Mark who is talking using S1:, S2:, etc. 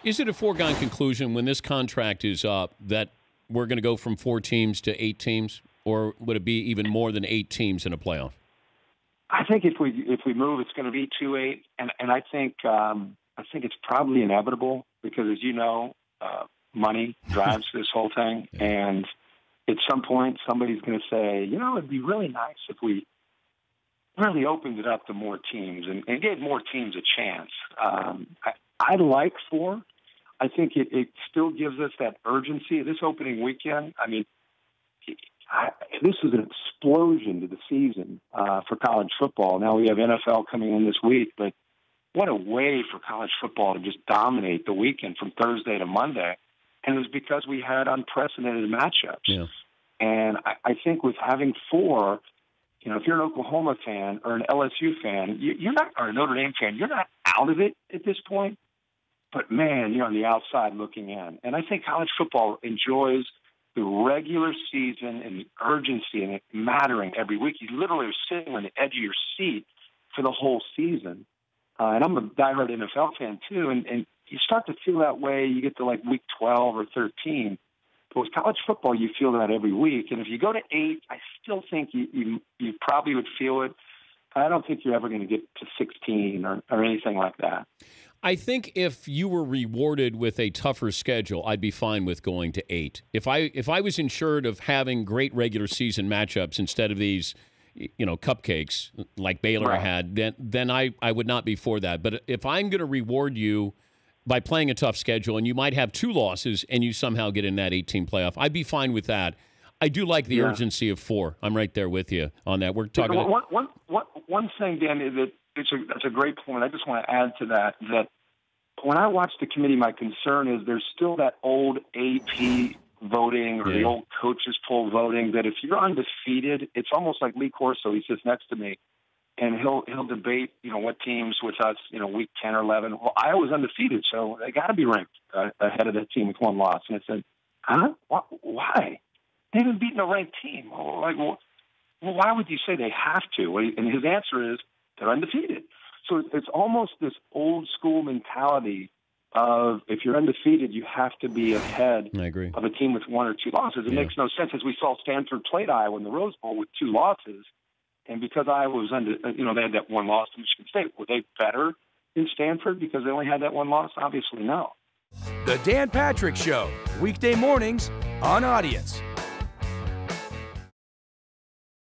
S1: Is it a foregone conclusion when this contract is up that we're going to go from 4 teams to 8 teams, or would it be even more than 8 teams in a playoff?
S2: I think if we move, it's going to be 2-8, and I think it's probably inevitable because, as you know, money drives this whole thing, and at some point somebody's going to say, it'd be really nice if we really opened it up to more teams and gave more teams a chance. I like 4. I think it still gives us that urgency. This opening weekend, I mean, this is an explosion to the season for college football. Now we have NFL coming in this week, but what a way for college football to just dominate the weekend from Thursday to Monday. And it was because we had unprecedented matchups.
S1: Yeah.
S2: And I think with having 4, if you're an Oklahoma fan or an LSU fan, you're not, or a Notre Dame fan, you're not out of it at this point. But, man, you're on the outside looking in. And I think college football enjoys the regular season and the urgency and it mattering every week. You literally are sitting on the edge of your seat for the whole season. And I'm a diehard NFL fan, too. And you start to feel that way. You get to, week 12 or 13. But with college football, you feel that every week. And if you go to 8, I still think you probably would feel it. I don't think you're ever going to get to 16 or anything like that.
S1: I think if you were rewarded with a tougher schedule, I'd be fine with going to 8. If I was insured of having great regular season matchups instead of these, cupcakes like Baylor had, then I would not be for that. But if I'm going to reward you by playing a tough schedule and you might have 2 losses and you somehow get in that 18 playoff, I'd be fine with that. I do like the urgency of 4. I'm right there with you on that. We're talking
S2: one thing, Dan, is that that's a great point. I just want to add to that when I watch the committee, my concern is there's still that old AP voting or the old coaches poll voting that if you're undefeated, it's almost like Lee Corso. He sits next to me, and he'll debate what teams with us week 10 or 11. Well, Iowa's undefeated, so they got to be ranked ahead of that team with 1 loss. And I said, huh? Why? They haven't beaten a ranked team. Well, why would you say they have to? And his answer is they're undefeated. So it's almost this old school mentality of if you're undefeated, you have to be ahead of a team with 1 or 2 losses. It makes no sense, as we saw Stanford played Iowa in the Rose Bowl with 2 losses. And because Iowa was they had that 1 loss to Michigan State, were they better than Stanford because they only had that 1 loss? Obviously, no.
S3: The Dan Patrick Show, weekday mornings on Audience.